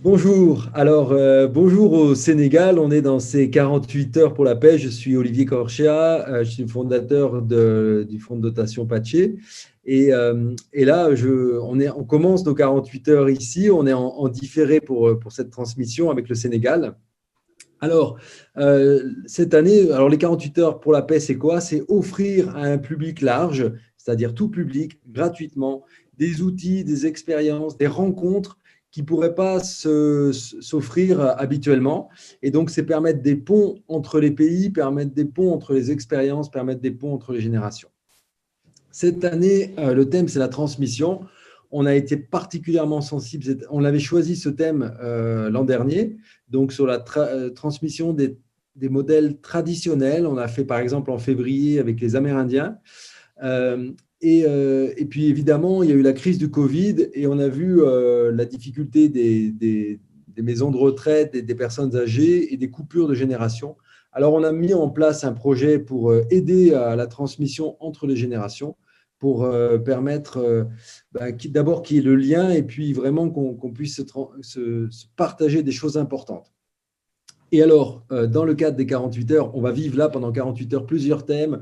Bonjour. Bonjour au Sénégal. On est dans ces 48 heures pour la paix. Je suis Olivier Corchia. Je suis le fondateur du fonds de dotation Paché. Et là, on commence nos 48 heures ici. On est en différé pour cette transmission avec le Sénégal. Cette année, les 48 heures pour la paix, c'est quoi? C'est offrir à un public large, c'est-à-dire tout public, gratuitement, des outils, des expériences, des rencontres qui ne pourraient pas s'offrir habituellement. Et donc, c'est permettre des ponts entre les pays, permettre des ponts entre les expériences, permettre des ponts entre les générations. Cette année, le thème, c'est la transmission. On a été particulièrement sensible. On avait choisi ce thème l'an dernier, donc sur la transmission des modèles traditionnels. On a fait, par exemple, en février avec les Amérindiens. Et puis, évidemment, il y a eu la crise du Covid et on a vu la difficulté des maisons de retraite, des personnes âgées et des coupures de génération. Alors, on a mis en place un projet pour aider à la transmission entre les générations, pour permettre d'abord qu'il y ait le lien et puis vraiment qu'on puisse se partager des choses importantes. Et alors, dans le cadre des 48 heures, on va vivre là pendant 48 heures plusieurs thèmes,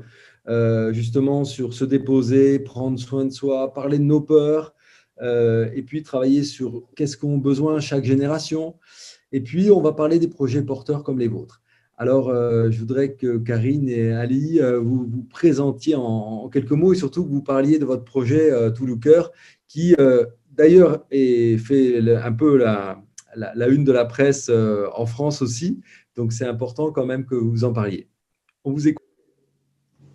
justement sur se déposer, prendre soin de soi, parler de nos peurs, et puis travailler sur qu'est-ce qu'ont besoin chaque génération. Et puis, on va parler des projets porteurs comme les vôtres. Alors, je voudrais que Karine et Ali vous présentiez en quelques mots et surtout que vous parliez de votre projet Tout le cœur, qui d'ailleurs fait un peu la une de la presse en France aussi. Donc, c'est important quand même que vous en parliez. On vous écoute.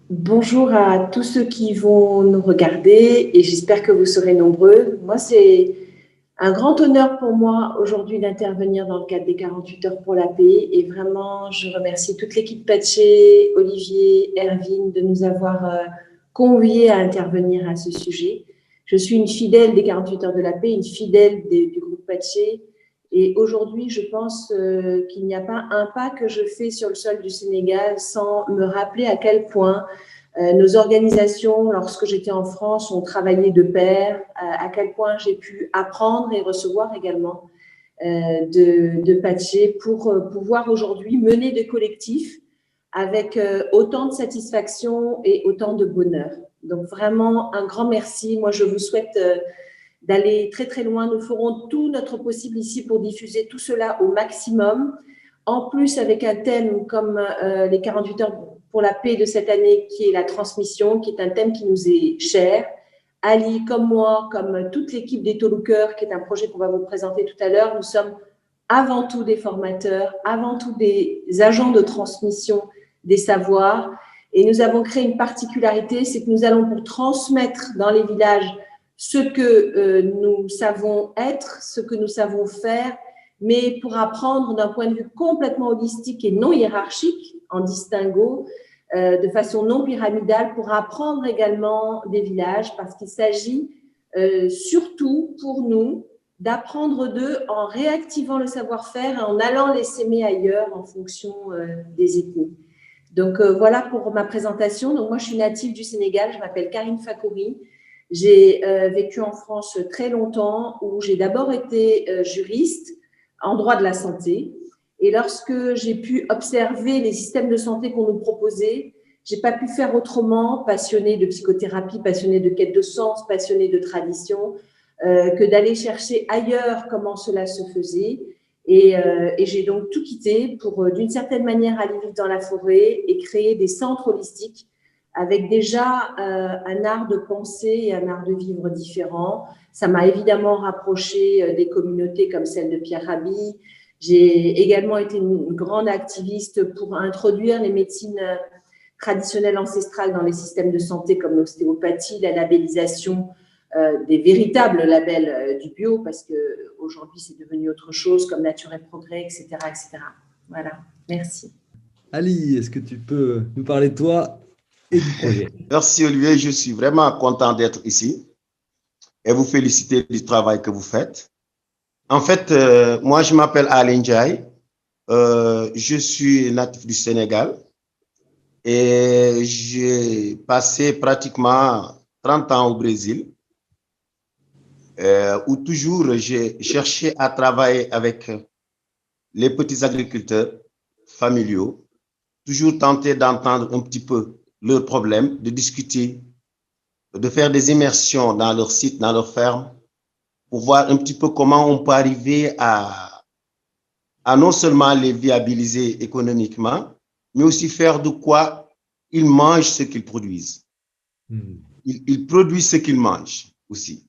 Bonjour à tous ceux qui vont nous regarder et j'espère que vous serez nombreux. Moi, c'est un grand honneur pour moi aujourd'hui d'intervenir dans le cadre des 48 heures pour la paix et vraiment, je remercie toute l'équipe Paché, Olivier, Erwin de nous avoir conviés à intervenir à ce sujet. Je suis une fidèle des 48 heures de la paix, une fidèle du groupe Paché et aujourd'hui, je pense qu'il n'y a pas un pas que je fais sur le sol du Sénégal sans me rappeler à quel point nos organisations, lorsque j'étais en France, ont travaillé de pair, à quel point j'ai pu apprendre et recevoir également de Paché pour pouvoir aujourd'hui mener des collectifs avec autant de satisfaction et autant de bonheur. Donc vraiment, un grand merci. Moi, je vous souhaite d'aller très très loin. Nous ferons tout notre possible ici pour diffuser tout cela au maximum. En plus, avec un thème comme les 48 heures pour la paix de cette année, qui est la transmission, qui est un thème qui nous est cher. Ali, comme moi, comme toute l'équipe des Tolucœurs, qui est un projet qu'on va vous présenter tout à l'heure, nous sommes avant tout des formateurs, avant tout des agents de transmission des savoirs. Et nous avons créé une particularité, c'est que nous allons pour transmettre dans les villages ce que nous savons être, ce que nous savons faire, mais pour apprendre d'un point de vue complètement holistique et non hiérarchique, en distinguo, de façon non pyramidale, pour apprendre également des villages, parce qu'il s'agit surtout pour nous d'apprendre d'eux en réactivant le savoir-faire et en allant les s'aimer ailleurs en fonction des ethnies. Donc voilà pour ma présentation. Donc moi je suis native du Sénégal, je m'appelle Karine Fakouri. J'ai vécu en France très longtemps où j'ai d'abord été juriste en droit de la santé. Et lorsque j'ai pu observer les systèmes de santé qu'on nous proposait, j'ai pas pu faire autrement, passionnée de psychothérapie, passionnée de quête de sens, passionnée de tradition, que d'aller chercher ailleurs comment cela se faisait. Et j'ai donc tout quitté pour, d'une certaine manière, aller vivre dans la forêt et créer des centres holistiques avec déjà un art de penser et un art de vivre différent. Ça m'a évidemment rapproché des communautés comme celle de Pierre Rabhi. J'ai également été une grande activiste pour introduire les médecines traditionnelles ancestrales dans les systèmes de santé comme l'ostéopathie, la labellisation des véritables labels du bio, parce qu'aujourd'hui, c'est devenu autre chose comme Nature et Progrès, etc., etc. Voilà, merci. Ali, est-ce que tu peux nous parler de toi et du projet? Merci Olivier, je suis vraiment content d'être ici et vous féliciter du travail que vous faites. En fait, moi je m'appelle Alain Ndiaye, je suis natif du Sénégal et j'ai passé pratiquement 30 ans au Brésil. où toujours j'ai cherché à travailler avec les petits agriculteurs familiaux, toujours tenter d'entendre un petit peu leurs problèmes, de discuter, de faire des immersions dans leur site, dans leur ferme, pour voir un petit peu comment on peut arriver à non seulement les viabiliser économiquement, mais aussi faire de quoi ils mangent ce qu'ils produisent. Ils produisent ce qu'ils mangent aussi.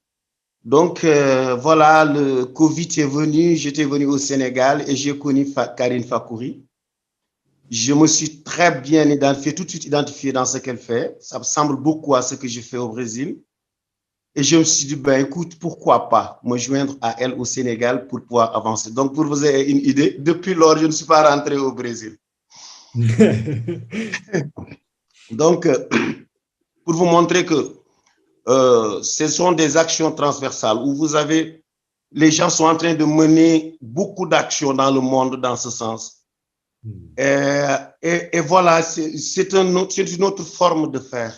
Donc, voilà, le Covid est venu, j'étais venu au Sénégal et j'ai connu Karine Fakouri. Je me suis très bien identifié, tout de suite identifié dans ce qu'elle fait. Ça ressemble beaucoup à ce que je fais au Brésil. Et je me suis dit, ben écoute, pourquoi pas me joindre à elle au Sénégal pour pouvoir avancer. Donc, pour vous avoir une idée, depuis lors, je ne suis pas rentré au Brésil. Donc, pour vous montrer que ce sont des actions transversales où vous avez, les gens sont en train de mener beaucoup d'actions dans le monde dans ce sens. Et voilà, c'est une autre forme de faire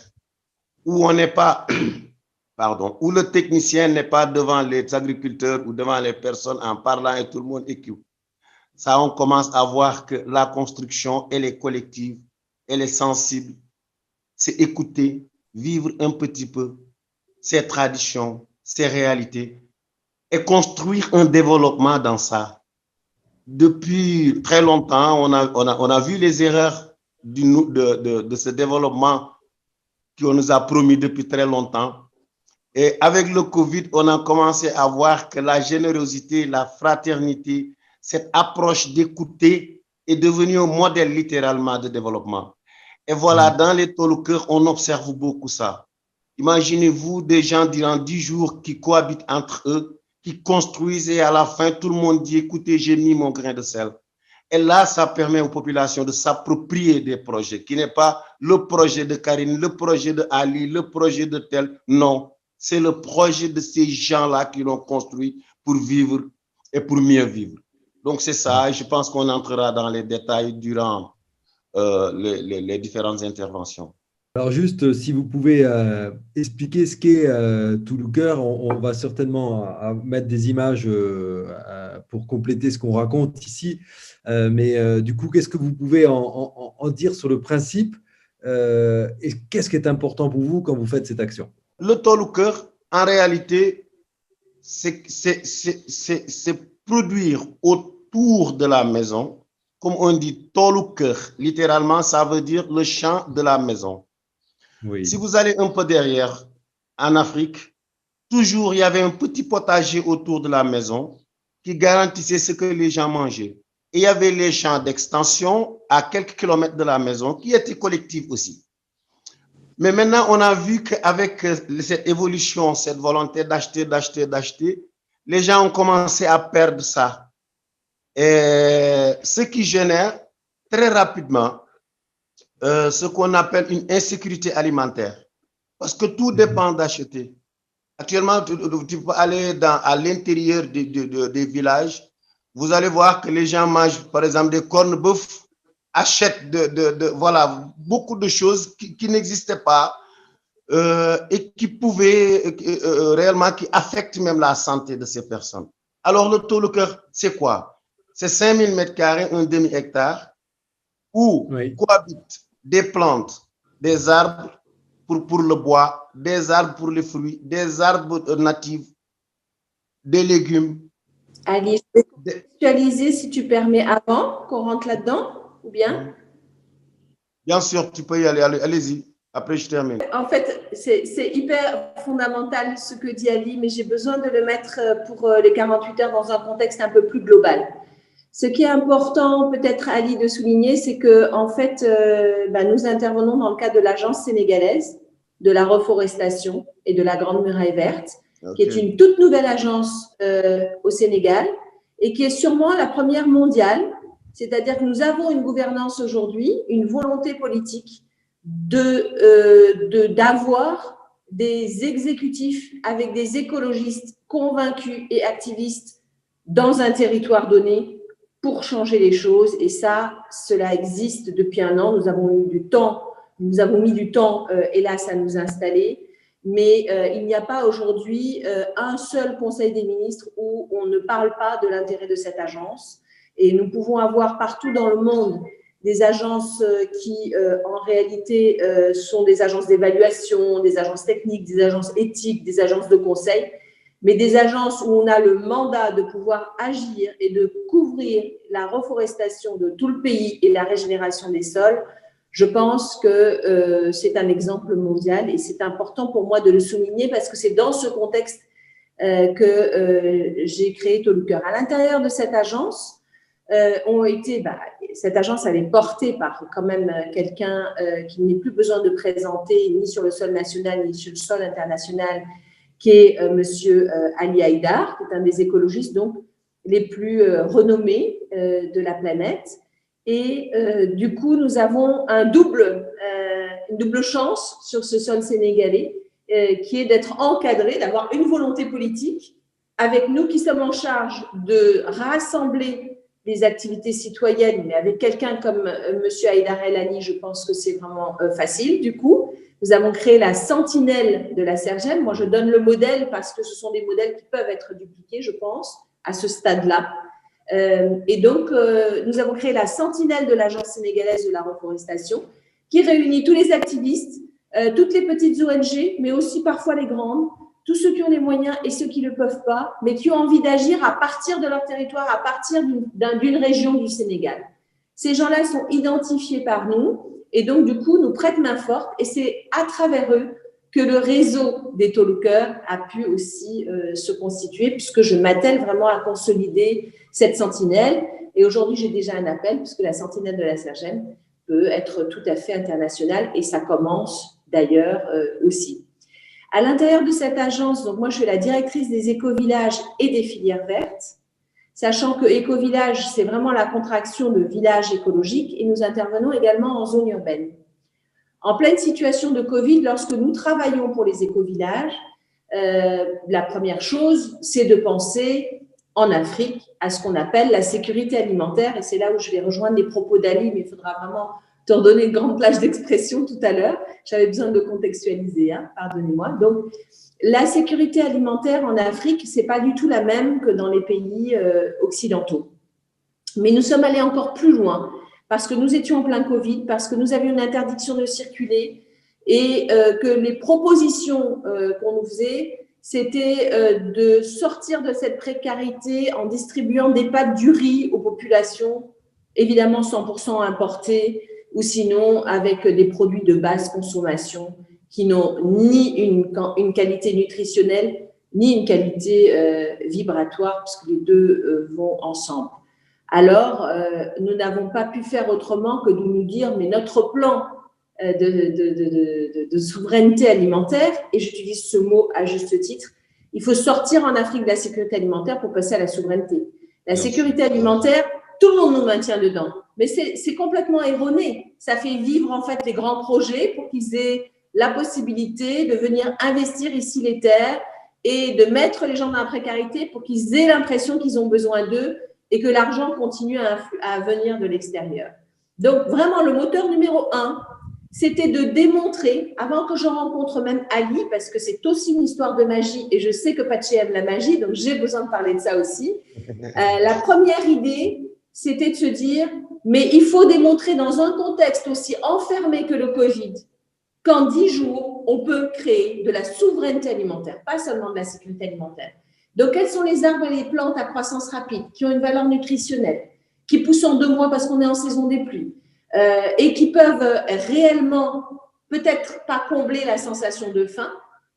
où on n'est pas, pardon, où le technicien n'est pas devant les agriculteurs ou devant les personnes en parlant et tout le monde écoute. Ça, on commence à voir que la construction, elle est collective, elle est sensible, c'est écouter, vivre un petit peu ses traditions, ses réalités et construire un développement dans ça. Depuis très longtemps, on a vu les erreurs de ce développement qu'on nous a promis depuis très longtemps. Et avec le Covid, on a commencé à voir que la générosité, la fraternité, cette approche d'écouter est devenue un modèle littéralement de développement. Et voilà, dans les Tolokers, on observe beaucoup ça. Imaginez-vous des gens durant 10 jours qui cohabitent entre eux, qui construisent et à la fin, tout le monde dit, écoutez, j'ai mis mon grain de sel. Et là, ça permet aux populations de s'approprier des projets, qui n'est pas le projet de Karine, le projet de Ali, le projet de tel. Non, c'est le projet de ces gens-là qui l'ont construit pour vivre et pour mieux vivre. Donc, c'est ça. Je pense qu'on entrera dans les détails durant les différentes interventions. Alors juste, si vous pouvez expliquer ce qu'est Tolooker, on va certainement mettre des images pour compléter ce qu'on raconte ici. Mais du coup, qu'est-ce que vous pouvez en dire sur le principe et qu'est-ce qui est important pour vous quand vous faites cette action? Le Tolooker, en réalité, c'est produire autour de la maison, comme on dit Tolooker, littéralement, ça veut dire le champ de la maison. Oui. Si vous allez un peu derrière, en Afrique, toujours il y avait un petit potager autour de la maison qui garantissait ce que les gens mangeaient. Et il y avait les champs d'extension à quelques kilomètres de la maison qui étaient collectifs aussi. Mais maintenant, on a vu qu'avec cette évolution, cette volonté d'acheter, les gens ont commencé à perdre ça. Et ce qui génère très rapidement ce qu'on appelle une insécurité alimentaire. Parce que tout dépend d'acheter. Actuellement, tu peux aller à l'intérieur des villages, vous allez voir que les gens mangent, par exemple, des corned-beef, achètent voilà, beaucoup de choses qui n'existaient pas et qui pouvaient réellement, qui affectent même la santé de ces personnes. Alors, le Tolooker, c'est quoi? C'est 5000 m², un demi-hectare, où cohabitent des plantes, des arbres pour le bois, des arbres pour les fruits, des arbres natifs, des légumes. Ali, je vais contextualiser si tu permets avant qu'on rentre là-dedans, ou bien? Bien sûr, tu peux y aller, allez-y. Après, je termine. En fait, c'est hyper fondamental ce que dit Ali, mais j'ai besoin de le mettre pour les 48 heures dans un contexte un peu plus global. Ce qui est important, peut-être, Ali, de souligner, c'est que en fait, nous intervenons dans le cadre de l'Agence sénégalaise de la reforestation et de la Grande Muraille Verte, qui est une toute nouvelle agence au Sénégal et qui est sûrement la première mondiale. C'est-à-dire que nous avons une gouvernance aujourd'hui, une volonté politique d'avoir des exécutifs avec des écologistes convaincus et activistes dans un territoire donné pour changer les choses. Et ça, cela existe depuis un an. Nous avons mis du temps, hélas, à nous installer. mais il n'y a pas aujourd'hui un seul Conseil des ministres où on ne parle pas de l'intérêt de cette agence. Et nous pouvons avoir partout dans le monde des agences qui, en réalité, sont des agences d'évaluation, des agences techniques, des agences éthiques, des agences de conseil, mais des agences où on a le mandat de pouvoir agir et de couvrir la reforestation de tout le pays et la régénération des sols. Je pense que c'est un exemple mondial et c'est important pour moi de le souligner parce que c'est dans ce contexte que j'ai créé Tôt le Cœur. À l'intérieur de cette agence, cette agence, elle est portée par quand même quelqu'un qui n'est plus besoin de présenter ni sur le sol national ni sur le sol international, qui est Monsieur Ali Haïdar, qui est un des écologistes donc les plus renommés de la planète. Et du coup, nous avons une double chance sur ce sol sénégalais, qui est d'être encadré, d'avoir une volonté politique avec nous qui sommes en charge de rassembler les activités citoyennes, mais avec quelqu'un comme Monsieur Haïdar El Ali, je pense que c'est vraiment facile. Du coup, nous avons créé la sentinelle de la Sergem. Moi, je donne le modèle parce que ce sont des modèles qui peuvent être dupliqués, je pense, à ce stade-là. Et donc, nous avons créé la sentinelle de l'Agence sénégalaise de la reforestation, qui réunit tous les activistes, toutes les petites ONG, mais aussi parfois les grandes, tous ceux qui ont les moyens et ceux qui ne le peuvent pas, mais qui ont envie d'agir à partir de leur territoire, à partir d'une région du Sénégal. Ces gens-là sont identifiés par nous et donc, du coup, nous prêtent main forte et c'est à travers eux que le réseau des Tôt le Cœur a pu aussi se constituer, puisque je m'attelle vraiment à consolider cette sentinelle. Et aujourd'hui, j'ai déjà un appel, puisque la sentinelle de la Sergem peut être tout à fait internationale et ça commence d'ailleurs aussi. À l'intérieur de cette agence, donc moi, je suis la directrice des éco-villages et des filières vertes, sachant que éco-village, c'est vraiment la contraction de village écologique et nous intervenons également en zone urbaine. En pleine situation de Covid, lorsque nous travaillons pour les éco-villages, la première chose, c'est de penser en Afrique à ce qu'on appelle la sécurité alimentaire. Et c'est là où je vais rejoindre les propos d'Ali, mais il faudra vraiment te redonner une grande plage d'expression tout à l'heure. J'avais besoin de contextualiser, hein, pardonnez-moi. Donc, la sécurité alimentaire en Afrique, ce n'est pas du tout la même que dans les pays occidentaux. Mais nous sommes allés encore plus loin parce que nous étions en plein Covid, parce que nous avions une interdiction de circuler et que les propositions qu'on nous faisait, c'était de sortir de cette précarité en distribuant des pâtes du riz aux populations, évidemment 100% importées, ou sinon avec des produits de basse consommation qui n'ont ni une qualité nutritionnelle, ni une qualité vibratoire, puisque les deux vont ensemble. Alors, nous n'avons pas pu faire autrement que de nous dire, mais notre plan de souveraineté alimentaire, et j'utilise ce mot à juste titre, il faut sortir en Afrique de la sécurité alimentaire pour passer à la souveraineté. La sécurité alimentaire, tout le monde nous maintient dedans, mais c'est complètement erroné. Ça fait vivre en fait les grands projets pour qu'ils aient la possibilité de venir investir ici les terres et de mettre les gens dans la précarité pour qu'ils aient l'impression qu'ils ont besoin d'eux et que l'argent continue à venir de l'extérieur. Donc, vraiment, le moteur numéro 1, c'était de démontrer, avant que je rencontre même Ali, parce que c'est aussi une histoire de magie, et je sais que Patché aime la magie, donc j'ai besoin de parler de ça aussi. La première idée, c'était de se dire, mais il faut démontrer dans un contexte aussi enfermé que le Covid, qu'en 10 jours, on peut créer de la souveraineté alimentaire, pas seulement de la sécurité alimentaire. Donc, quels sont les arbres et les plantes à croissance rapide, qui ont une valeur nutritionnelle, qui poussent en 2 mois parce qu'on est en saison des pluies, et qui peuvent réellement, peut-être pas combler la sensation de faim,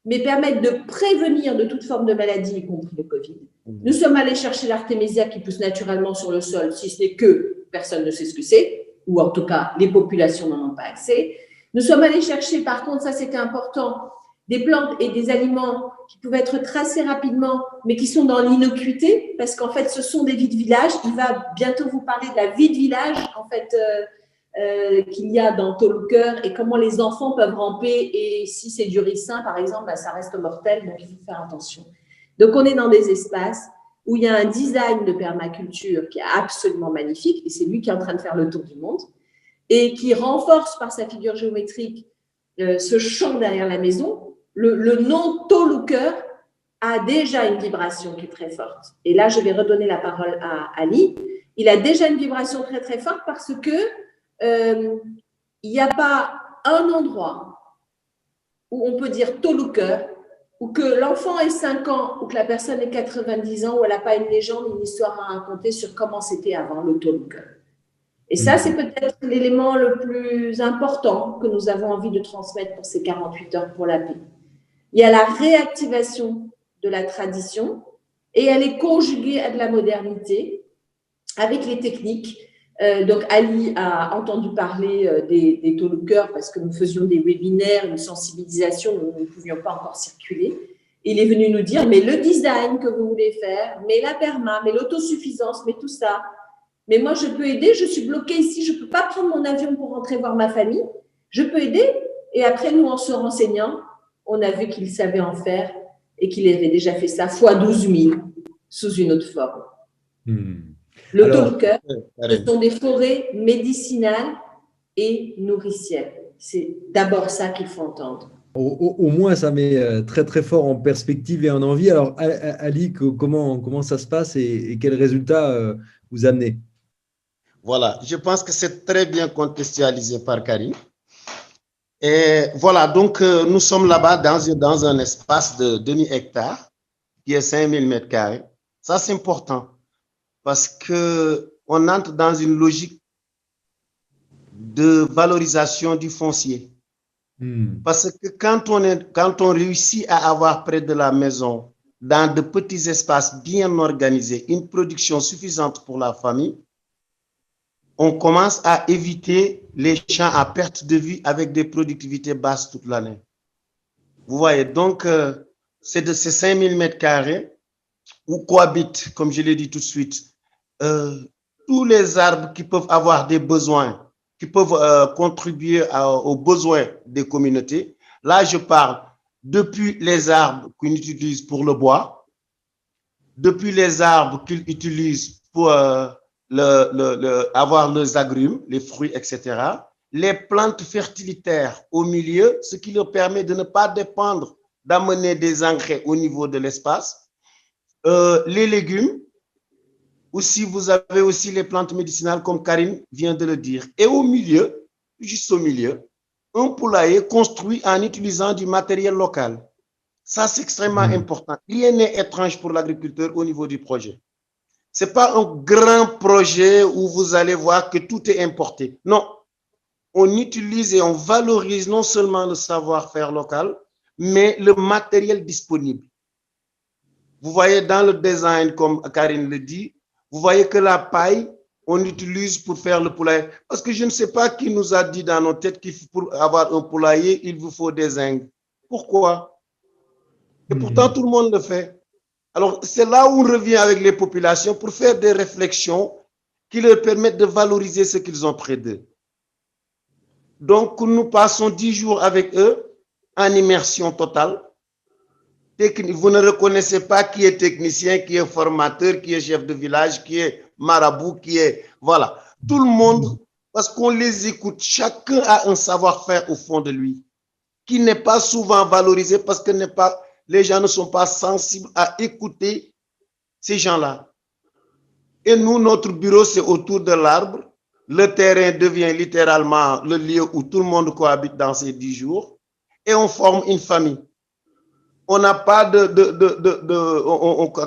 mais permettre de prévenir de toute forme de maladie, y compris le Covid. Nous sommes allés chercher l'artémisia qui pousse naturellement sur le sol, si ce n'est que personne ne sait ce que c'est, ou en tout cas, les populations n'en ont pas accès. Nous sommes allés chercher, par contre, ça c'était important, des plantes et des aliments qui pouvaient être tracés rapidement, mais qui sont dans l'innocuité, parce qu'en fait, ce sont des vies de village. Il va bientôt vous parler de la vie de village, en fait, qu'il y a dans Tôt le Cœur et comment les enfants peuvent ramper. Et si c'est du ricin, par exemple, bah, ça reste mortel, donc il faut faire attention. Donc, on est dans des espaces où il y a un design de permaculture qui est absolument magnifique, et c'est lui qui est en train de faire le tour du monde, et qui renforce par sa figure géométrique ce champ derrière la maison. le non-taux-looker a déjà une vibration qui est très forte. Et là, je vais redonner la parole à Ali. Il a déjà une vibration très, très forte parce que il n'y a pas un endroit où on peut dire taux-looker, ou que l'enfant ait 5 ans, ou que la personne ait 90 ans, où elle n'a pas une légende, une histoire à raconter sur comment c'était avant le taux-looker. Et ça, c'est peut-être l'élément le plus important que nous avons envie de transmettre pour ces 48 heures pour la paix. Il y a la réactivation de la tradition et elle est conjuguée à de la modernité avec les techniques. Donc, Ali a entendu parler des taux-lookers parce que nous faisions des webinaires, une sensibilisation, nous ne pouvions pas encore circuler. Il est venu nous dire, mais le design que vous voulez faire, mais la perma, mais l'autosuffisance, mais tout ça. Mais moi, je peux aider, je suis bloquée ici, je ne peux pas prendre mon avion pour rentrer voir ma famille. Je peux aider. Et après, nous, en se renseignant, on a vu qu'il savait en faire et qu'il avait déjà fait ça fois 12 000 sous une autre forme. Le taux-looker, ce sont des forêts médicinales et nourricières. C'est d'abord ça qu'il faut entendre. Au moins, ça met très, très fort en perspective et en envie. Alors, Ali, comment ça se passe et quels résultats vous amenez? Voilà, je pense que c'est très bien contextualisé par Karim. Et voilà, donc nous sommes là-bas dans un espace de demi-hectare qui est 5000 mètres carrés. Ça, c'est important parce qu'on entre dans une logique de valorisation du foncier. Parce que quand on réussit à avoir près de la maison, dans de petits espaces bien organisés, une production suffisante pour la famille, on commence à éviter les champs à perte de vue avec des productivités basses toute l'année. Vous voyez, donc, c'est de ces 5000 mètres carrés où cohabitent, comme je l'ai dit tout de suite, tous les arbres qui peuvent avoir des besoins, qui peuvent contribuer aux besoins des communautés. Là, je parle depuis les arbres qu'on utilise pour le bois, depuis les arbres qu'ils utilisent pour avoir les agrumes, les fruits, etc. Les plantes fertilitaires au milieu, ce qui leur permet de ne pas dépendre d'amener des engrais au niveau de l'espace. Les légumes, aussi vous avez aussi les plantes médicinales comme Karine vient de le dire. Et au milieu, juste au milieu, un poulailler construit en utilisant du matériel local. Ça, c'est extrêmement important. Rien n'est étrange pour l'agriculteur au niveau du projet. Ce n'est pas un grand projet où vous allez voir que tout est importé. Non, on utilise et on valorise non seulement le savoir-faire local, mais le matériel disponible. Vous voyez dans le design, comme Karine le dit, vous voyez que la paille, on utilise pour faire le poulailler. Parce que je ne sais pas qui nous a dit dans nos têtes qu'il faut pour avoir un poulailler, il vous faut des zincs. Pourquoi? Et pourtant, tout le monde le fait. Alors, c'est là où on revient avec les populations pour faire des réflexions qui leur permettent de valoriser ce qu'ils ont près d'eux. Donc, nous passons 10 jours avec eux en immersion totale. Vous ne reconnaissez pas qui est technicien, qui est formateur, qui est chef de village, qui est marabout, qui est... Voilà. Tout le monde, parce qu'on les écoute, chacun a un savoir-faire au fond de lui, qui n'est pas souvent valorisé parce que les gens ne sont pas sensibles à écouter ces gens-là. Et nous, notre bureau, c'est autour de l'arbre. Le terrain devient littéralement le lieu où tout le monde cohabite dans ces 10 jours. Et on forme une famille. On n'a pas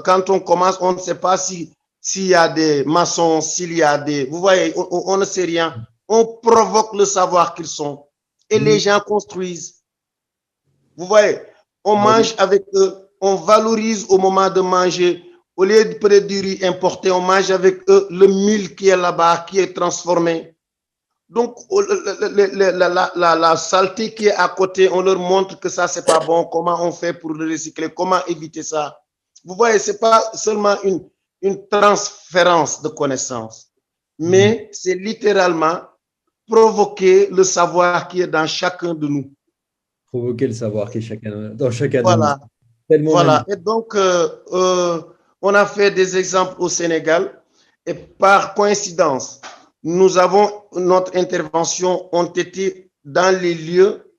quand on commence, on ne sait pas s'il y a des maçons, s'il y a des... Vous voyez, on ne sait rien. On provoque le savoir qu'ils sont. Et les gens construisent. Vous voyez, on mange avec eux, on valorise au moment de manger. Au lieu de prendre du riz importé, on mange avec eux le mil qui est là-bas, qui est transformé. Donc, la saleté qui est à côté, on leur montre que ça, c'est pas bon. Comment on fait pour le recycler? Comment éviter ça? Vous voyez, c'est pas seulement une transférence de connaissances, mais c'est littéralement provoquer le savoir qui est dans chacun de nous. Provoquer le savoir qui est dans chacun voilà. de nous. Voilà. Et donc, on a fait des exemples au Sénégal et par coïncidence, notre intervention ont été dans les lieux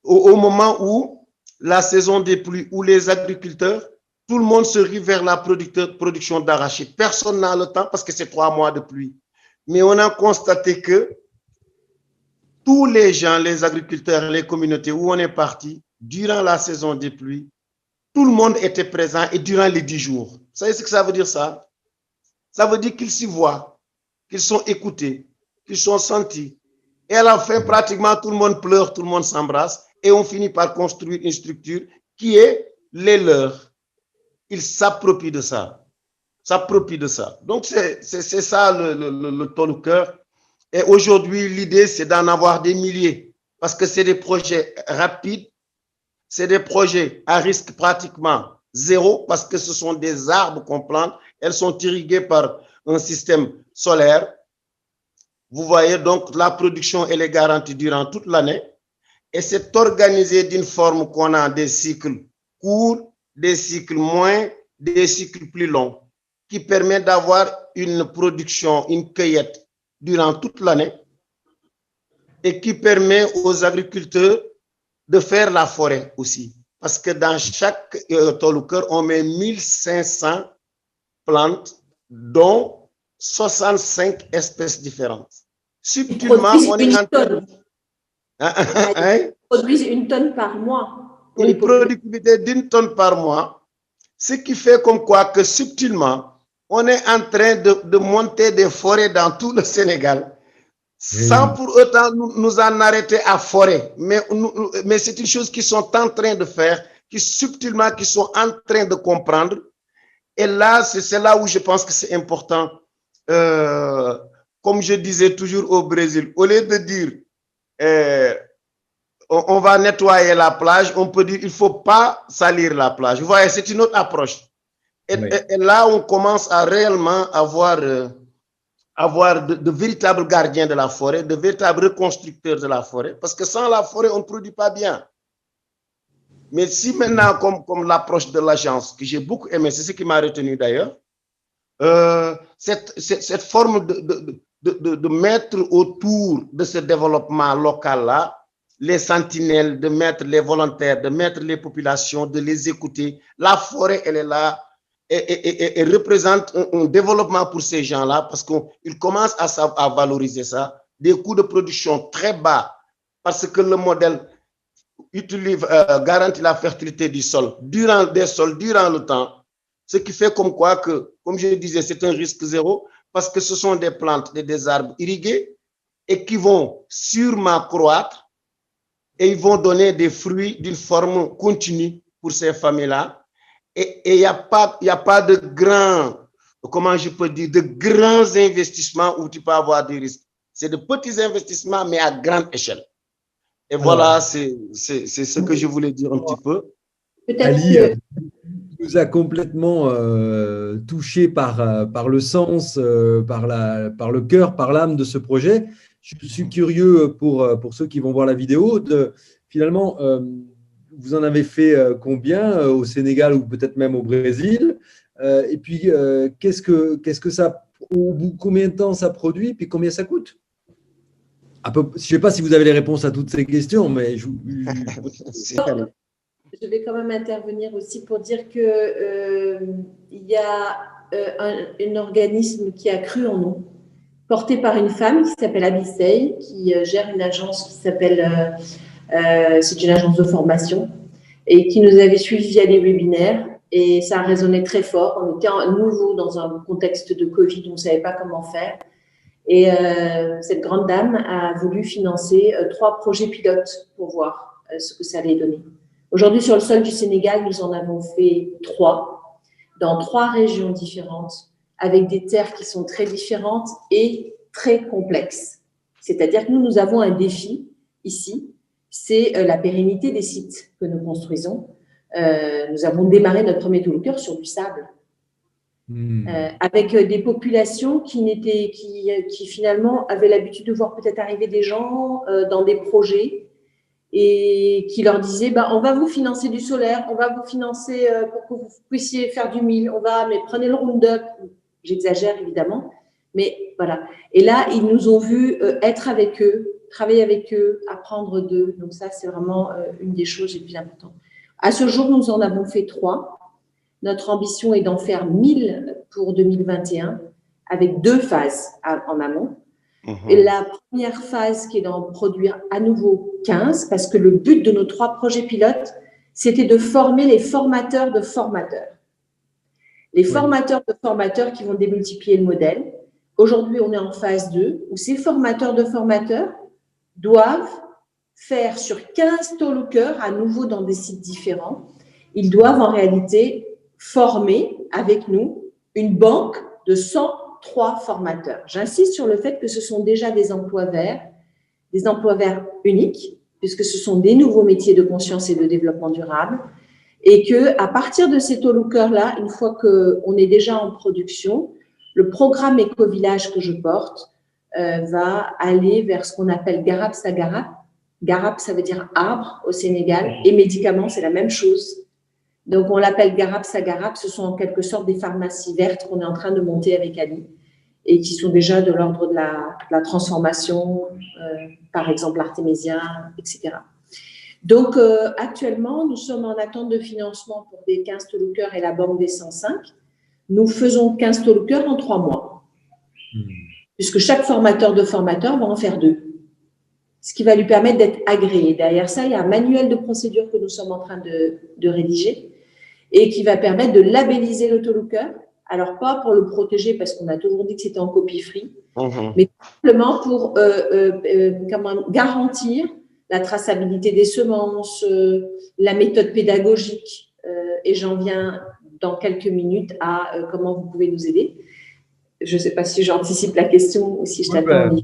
au moment où la saison des pluies où les agriculteurs, tout le monde se rue vers la production d'arachide. Personne n'a le temps parce que c'est 3 mois de pluie. Mais on a constaté que tous les gens, les agriculteurs, les communautés où on est parti, durant la saison des pluies, tout le monde était présent et durant les 10 jours. Vous savez ce que ça veut dire ça? Ça veut dire qu'ils s'y voient, qu'ils sont écoutés, qu'ils sont sentis. Et à la fin, pratiquement tout le monde pleure, tout le monde s'embrasse et on finit par construire une structure qui est les leurs. Ils s'approprient de ça. Donc, c'est ça le Tôt le Cœur. Et aujourd'hui, l'idée, c'est d'en avoir des milliers parce que c'est des projets rapides, c'est des projets à risque pratiquement zéro parce que ce sont des arbres qu'on plante. Elles sont irriguées par un système solaire. Vous voyez, donc, la production, elle est garantie durant toute l'année et c'est organisé d'une forme qu'on a des cycles courts, des cycles moins, des cycles plus longs qui permettent d'avoir une production, une cueillette durant toute l'année et qui permet aux agriculteurs de faire la forêt aussi. Parce que dans chaque Tôt le Cœur, on met 1500 plantes, dont 65 espèces différentes. Subtilement, on est en train de... Ils produisent 1 tonne par mois. Une productivité d'1 tonne par mois, ce qui fait comme quoi que subtilement, on est en train de monter des forêts dans tout le Sénégal, sans pour autant nous en arrêter à forêt. Mais c'est une chose qu'ils sont en train de faire, qui subtilement, qui sont en train de comprendre. Et là, c'est là où je pense que c'est important. Comme je disais toujours au Brésil, au lieu de dire on va nettoyer la plage, on peut dire il ne faut pas salir la plage. Vous voyez, c'est une autre approche. Et là, on commence à réellement avoir de véritables gardiens de la forêt, de véritables reconstructeurs de la forêt, parce que sans la forêt, on ne produit pas bien. Mais si maintenant, comme l'approche de l'agence, que j'ai beaucoup aimé, c'est ce qui m'a retenu d'ailleurs, cette forme de mettre autour de ce développement local-là, les sentinelles, de mettre les volontaires, de mettre les populations, de les écouter. La forêt, elle est là et représente un développement pour ces gens-là parce qu'ils commencent à valoriser ça. Des coûts de production très bas parce que le modèle garantit la fertilité du sol durant le temps. Ce qui fait comme quoi que, comme je le disais, c'est un risque zéro parce que ce sont des plantes et des arbres irrigués et qui vont sûrement croître et ils vont donner des fruits d'une forme continue pour ces familles-là. Et il n'y a pas de grands, comment je peux dire, de grands investissements où tu peux avoir des risques. C'est de petits investissements, mais à grande échelle. Et voilà, c'est ce que je voulais dire un petit peu. Ali nous a complètement touché par le sens, par le cœur, par l'âme de ce projet. Je suis curieux pour ceux qui vont voir la vidéo, finalement, vous en avez fait combien au Sénégal ou peut-être même au Brésil? Et puis, qu'est-ce que ça, au bout de combien de temps ça produit, puis combien ça coûte? Je ne sais pas si vous avez les réponses à toutes ces questions, mais je vais quand même intervenir aussi pour dire que il y a un organisme qui a cru en nous, porté par une femme qui s'appelle Abissei, qui gère une agence qui s'appelle, c'est une agence de formation, et qui nous avait suivis via les webinaires. Et ça a résonné très fort. On était à nouveau dans un contexte de Covid, on ne savait pas comment faire. Et cette grande dame a voulu financer 3 projets pilotes pour voir ce que ça allait donner. Aujourd'hui, sur le sol du Sénégal, nous en avons fait 3, dans 3 régions différentes, avec des terres qui sont très différentes et très complexes. C'est-à-dire que nous avons un défi ici, c'est la pérennité des sites que nous construisons. Nous avons démarré notre premier Tôt le Cœur sur du sable. Avec des populations qui finalement avaient l'habitude de voir peut-être arriver des gens dans des projets et qui leur disaient on va vous financer du solaire, on va vous financer pour que vous puissiez faire du mil, mais prenez le Roundup. J'exagère évidemment, mais voilà. Et là, ils nous ont vus être avec eux, travailler avec eux, apprendre d'eux. Donc ça, c'est vraiment une des choses les plus importantes. À ce jour, nous en avons fait 3. Notre ambition est d'en faire 1000 pour 2021 avec 2 phases en amont. Et la première phase qui est d'en produire à nouveau 15 parce que le but de nos 3 projets pilotes, c'était de former les formateurs de formateurs. Les formateurs de formateurs qui vont démultiplier le modèle. Aujourd'hui, on est en phase 2 où ces formateurs de formateurs doivent faire sur 15 talkers, à nouveau dans des sites différents, ils doivent en réalité former avec nous une banque de 103 formateurs. J'insiste sur le fait que ce sont déjà des emplois verts uniques, puisque ce sont des nouveaux métiers de conscience et de développement durable, et qu'à partir de ces talkers-là, une fois qu'on est déjà en production, le programme Éco-Village que je porte va aller vers ce qu'on appelle Garab Sagarab. Garab, ça veut dire arbre au Sénégal, et médicaments, c'est la même chose. Donc, on l'appelle Garab Sagarab. Ce sont en quelque sorte des pharmacies vertes qu'on est en train de monter avec Ali et qui sont déjà de l'ordre de la transformation, par exemple l'artémisia, etc. Donc, actuellement, nous sommes en attente de financement pour des 15 talkers et la banque des 105. Nous faisons 15 talkers en 3 mois, puisque chaque formateur de formateur va en faire 2. Ce qui va lui permettre d'être agréé. Derrière ça, il y a un manuel de procédure que nous sommes en train de rédiger et qui va permettre de labelliser le talker. Alors, pas pour le protéger parce qu'on a toujours dit que c'était en copie free, mais simplement pour garantir la traçabilité des semences, la méthode pédagogique. Et j'en viens dans quelques minutes à comment vous pouvez nous aider. Je ne sais pas si j'anticipe la question ou si je t'attends.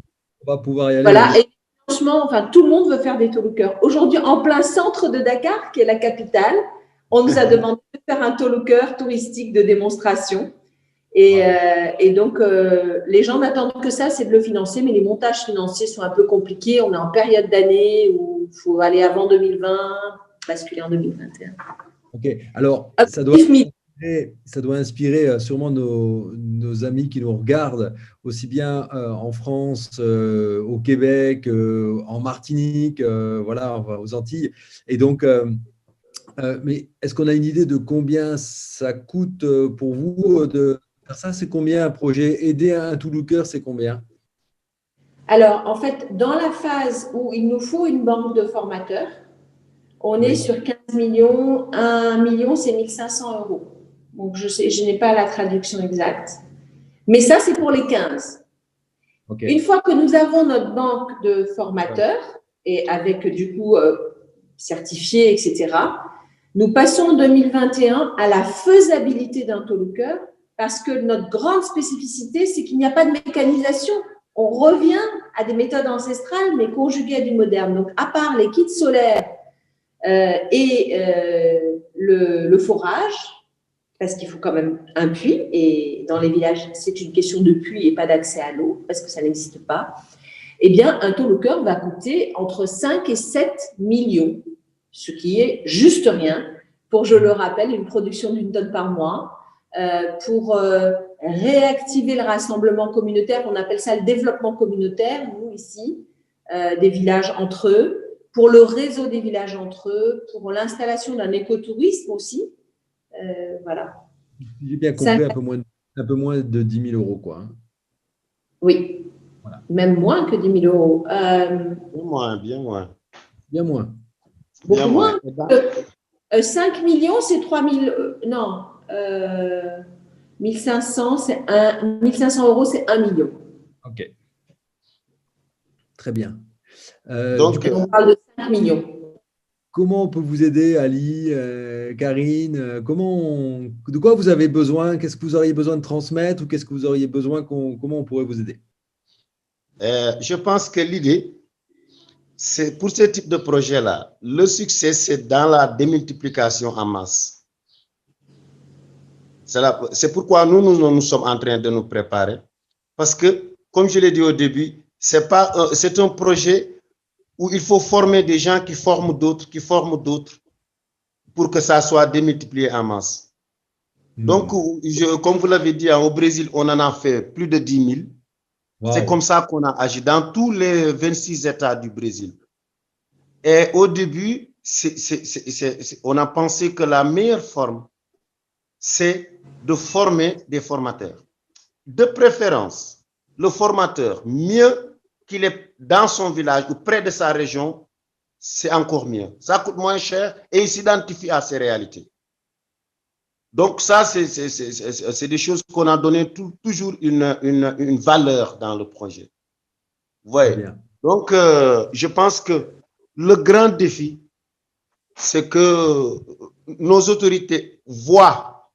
On va pouvoir y aller. Voilà. Et franchement, tout le monde veut faire des talkers. Aujourd'hui, en plein centre de Dakar, qui est la capitale, on nous a demandé de faire un talker touristique de démonstration. Et donc, les gens n'attendent que ça, c'est de le financer, mais les montages financiers sont un peu compliqués. On est en période d'année où il faut aller avant 2020, basculer en 2021. Ok, alors ça doit inspirer sûrement nos amis qui nous regardent, aussi bien en France, au Québec, en Martinique, voilà, aux Antilles. Et donc, mais est-ce qu'on a une idée de combien ça coûte pour vous de faire ça? C'est combien un projet? Aider un talker, c'est combien? Alors, en fait, dans la phase où il nous faut une banque de formateurs, on est sur 15 millions. 1 million, c'est 1 500 €. Donc, je n'ai pas la traduction exacte. Mais ça, c'est pour les 15. Okay. Une fois que nous avons notre banque de formateurs, et avec du coup certifiés, etc., nous passons en 2021 à la faisabilité d'un talker parce que notre grande spécificité, c'est qu'il n'y a pas de mécanisation. On revient à des méthodes ancestrales, mais conjuguées à du moderne. Donc, à part les kits solaires et le forage, parce qu'il faut quand même un puits, et dans les villages, c'est une question de puits et pas d'accès à l'eau, parce que ça n'existe pas, eh bien, un talker va coûter entre 5 et 7 millions, ce qui est juste rien, pour, je le rappelle, une production d'1 tonne par mois, pour réactiver le rassemblement communautaire, on appelle ça le développement communautaire, nous ici, des villages entre eux, pour le réseau des villages entre eux, pour l'installation d'un écotourisme aussi. Voilà. J'ai bien compris, un peu moins de 10 000 €, quoi. Hein. Oui, voilà. Même moins que 10 000 €. Bien moins. Bien moins. Beaucoup moins. 5 millions, c'est 3 000. Non. 1 500, c'est 1 500 €, c'est 1 million. OK. Très bien. Donc, on parle de 5 millions. Comment on peut vous aider, Ali, Karine? De quoi vous avez besoin? Qu'est-ce que vous auriez besoin de transmettre ou qu'est-ce que vous auriez besoin? Comment on pourrait vous aider? Je pense que l'idée, c'est pour ce type de projet-là, le succès, c'est dans la démultiplication en masse. C'est pourquoi nous sommes en train de nous préparer. Parce que, comme je l'ai dit au début, c'est un projet où il faut former des gens qui forment d'autres, pour que ça soit démultiplié en masse. Donc, comme vous l'avez dit, au Brésil, on en a fait plus de 10 000. Wow. C'est comme ça qu'on a agi dans tous les 26 États du Brésil. Et au début, on a pensé que la meilleure forme, c'est de former des formateurs. De préférence, le formateur, mieux qu'il est dans son village ou près de sa région, c'est encore mieux. Ça coûte moins cher et il s'identifie à ses réalités. Donc ça, c'est des choses qu'on a donné toujours une valeur dans le projet. Vous voyez. Donc, je pense que le grand défi, c'est que nos autorités voient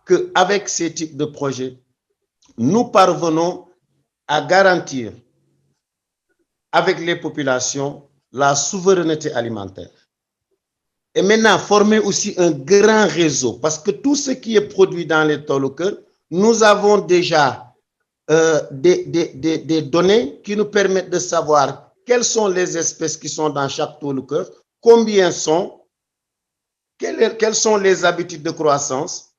qu'avec ces types de projets, nous parvenons à garantir avec les populations la souveraineté alimentaire. Et maintenant, former aussi un grand réseau, parce que tout ce qui est produit dans les tolokers, nous avons déjà des données qui nous permettent de savoir quelles sont les espèces qui sont dans chaque toloker, combien sont, quelles sont les habitudes de croissance,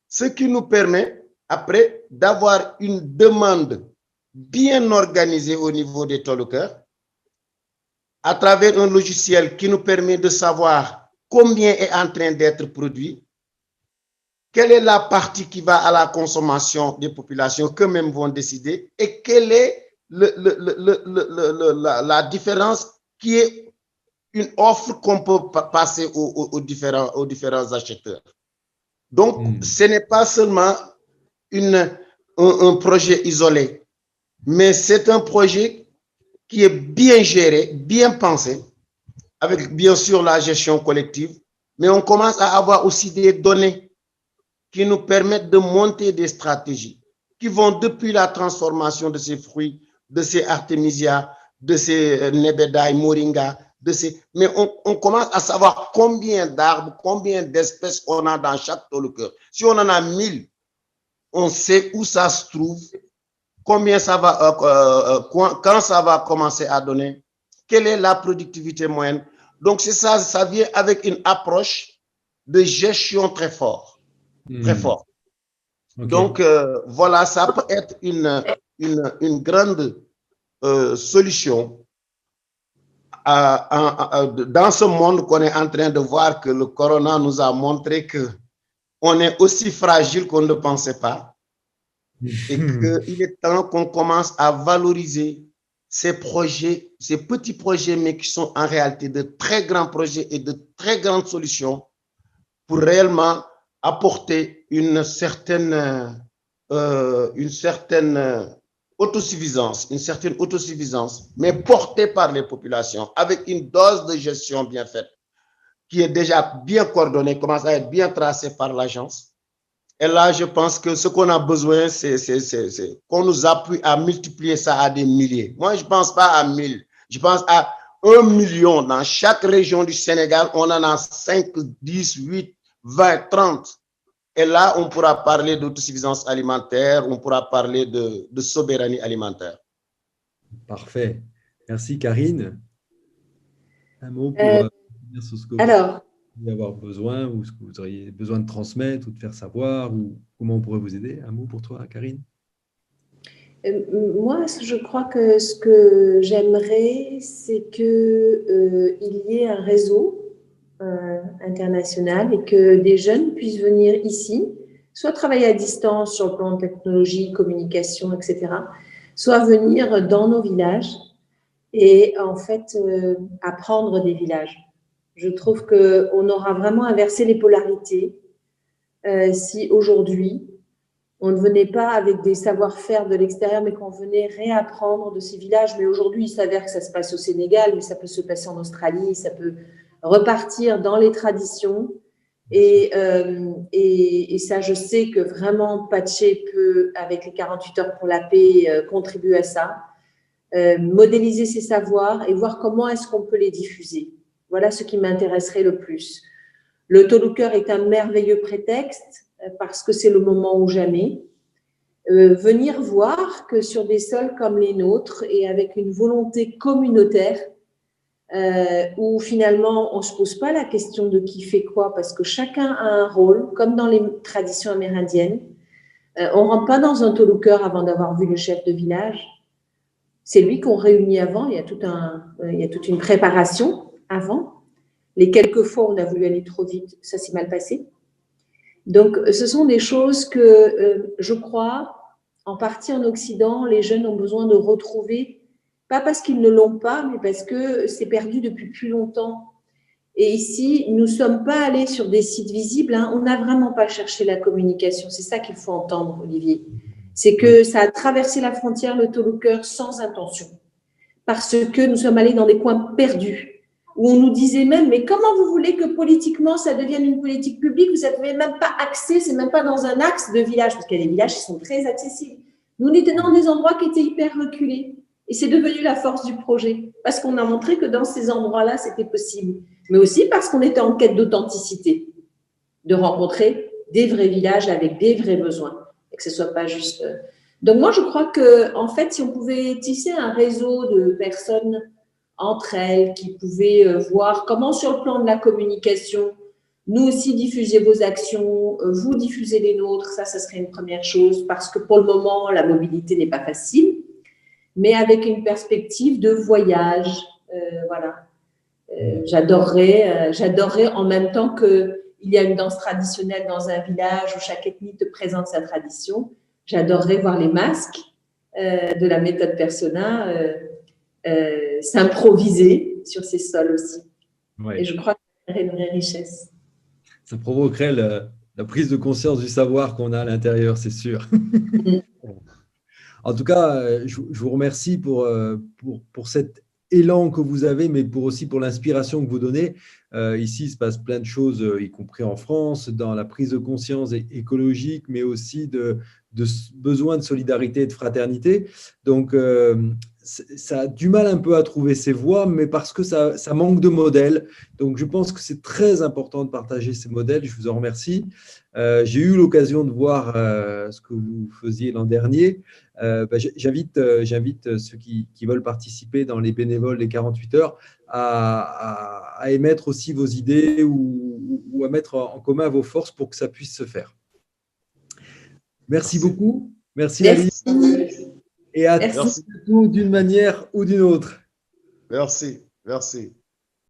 ce qui nous permet après d'avoir une demande bien organisée au niveau des tolokers, à travers un logiciel qui nous permet de savoir combien est en train d'être produit, quelle est la partie qui va à la consommation des populations qu'eux-mêmes vont décider et quelle est la différence qui est une offre qu'on peut passer aux différents acheteurs. Donc, ce n'est pas seulement un projet isolé, mais c'est un projet qui est bien géré, bien pensé, avec bien sûr la gestion collective, mais on commence à avoir aussi des données qui nous permettent de monter des stratégies qui vont depuis la transformation de ces fruits, de ces artémisia, de ces nebedae, moringa, mais on commence à savoir combien d'arbres, combien d'espèces on a dans chaque toloker. Si on en a 1000, on sait où ça se trouve, combien ça va, quand ça va commencer à donner, quelle est la productivité moyenne. Donc, c'est ça, ça vient avec une approche de gestion très fort. Très fort. Okay. Donc, voilà, ça peut être une grande solution dans ce monde qu'on est en train de voir, que le corona nous a montré qu'on est aussi fragile qu'on ne le pensait pas et qu'il est temps qu'on commence à valoriser ces projets, ces petits projets, mais qui sont en réalité de très grands projets et de très grandes solutions pour réellement apporter une certaine autosuffisance, mais portée par les populations, avec une dose de gestion bien faite, qui est déjà bien coordonnée, commence à être bien tracée par l'agence. Et là, je pense que ce qu'on a besoin, c'est qu'on nous appuie à multiplier ça à des milliers. Moi, je ne pense pas à 1000, je pense à 1 million. Dans chaque région du Sénégal, on en a 5, 10, 8, 20, 30. Et là, on pourra parler d'autosuffisance alimentaire, on pourra parler de souveraineté alimentaire. Parfait. Merci, Karine. Un mot pour dire sur ce que vous allez avoir besoin ou ce que vous auriez besoin de transmettre ou de faire savoir ou comment on pourrait vous aider. Un mot pour toi, Karine. Moi, je crois que ce que j'aimerais, c'est qu'il y ait un réseau international et que des jeunes puissent venir ici, soit travailler à distance sur le plan de technologie, communication, etc., soit venir dans nos villages et en fait apprendre des villages. Je trouve qu'on aura vraiment inversé les polarités si aujourd'hui on ne venait pas avec des savoir-faire de l'extérieur, mais qu'on venait réapprendre de ces villages. Mais aujourd'hui, il s'avère que ça se passe au Sénégal, mais ça peut se passer en Australie, ça peut repartir dans les traditions. Et ça, je sais que vraiment Patché peut, avec les 48 heures pour la paix, contribuer à ça. Modéliser ses savoirs et voir comment est-ce qu'on peut les diffuser. Voilà ce qui m'intéresserait le plus. Le Toloker est un merveilleux prétexte parce que c'est le moment ou jamais. Venir voir que sur des sols comme les nôtres et avec une volonté communautaire où finalement on ne se pose pas la question de qui fait quoi parce que chacun a un rôle, comme dans les traditions amérindiennes. On ne rentre pas dans un Toloker avant d'avoir vu le chef de village. C'est lui qu'on réunit avant, il y a toute une préparation avant. Les quelques fois où on a voulu aller trop vite, ça s'est mal passé. Donc, ce sont des choses que je crois, en partie en Occident, les jeunes ont besoin de retrouver, pas parce qu'ils ne l'ont pas, mais parce que c'est perdu depuis plus longtemps. Et ici, nous ne sommes pas allés sur des sites visibles, hein. On n'a vraiment pas cherché la communication. C'est ça qu'il faut entendre, Olivier. C'est que ça a traversé la frontière, le Toluker, sans intention. Parce que nous sommes allés dans des coins perdus, où on nous disait même, mais comment vous voulez que politiquement ça devienne une politique publique? Vous n'avez même pas accès, c'est même pas dans un axe de village, parce qu'il y a des villages qui sont très accessibles. Nous, on était dans des endroits qui étaient hyper reculés. Et c'est devenu la force du projet, parce qu'on a montré que dans ces endroits-là, c'était possible. Mais aussi parce qu'on était en quête d'authenticité, de rencontrer des vrais villages avec des vrais besoins, et que ce ne soit pas juste… Donc moi, je crois que, en fait, si on pouvait tisser un réseau de personnes entre elles, qui pouvaient voir comment, sur le plan de la communication, nous aussi diffuser vos actions, vous diffusez les nôtres, ça serait une première chose, parce que pour le moment, la mobilité n'est pas facile, mais avec une perspective de voyage, voilà. J'adorerais en même temps qu'il y a une danse traditionnelle dans un village où chaque ethnie te présente sa tradition. J'adorerais voir les masques de la méthode Persona s'improviser sur ces sols aussi. Ouais. Et je crois que ça serait une vraie richesse. Ça provoquerait la prise de conscience du savoir qu'on a à l'intérieur, c'est sûr. En tout cas, je vous remercie pour cet élan que vous avez, mais aussi pour l'inspiration que vous donnez. Ici, il se passe plein de choses, y compris en France, dans la prise de conscience écologique, mais aussi de besoin de solidarité et de fraternité. Donc, ça a du mal un peu à trouver ses voies, mais parce que ça manque de modèles. Donc, je pense que c'est très important de partager ces modèles. Je vous en remercie. J'ai eu l'occasion de voir ce que vous faisiez l'an dernier. J'invite ceux qui veulent participer dans les bénévoles des 48 heures à émettre aussi vos idées ou à mettre en commun vos forces pour que ça puisse se faire. Merci beaucoup. Merci. Alice. Et à tous d'une manière ou d'une autre. Merci.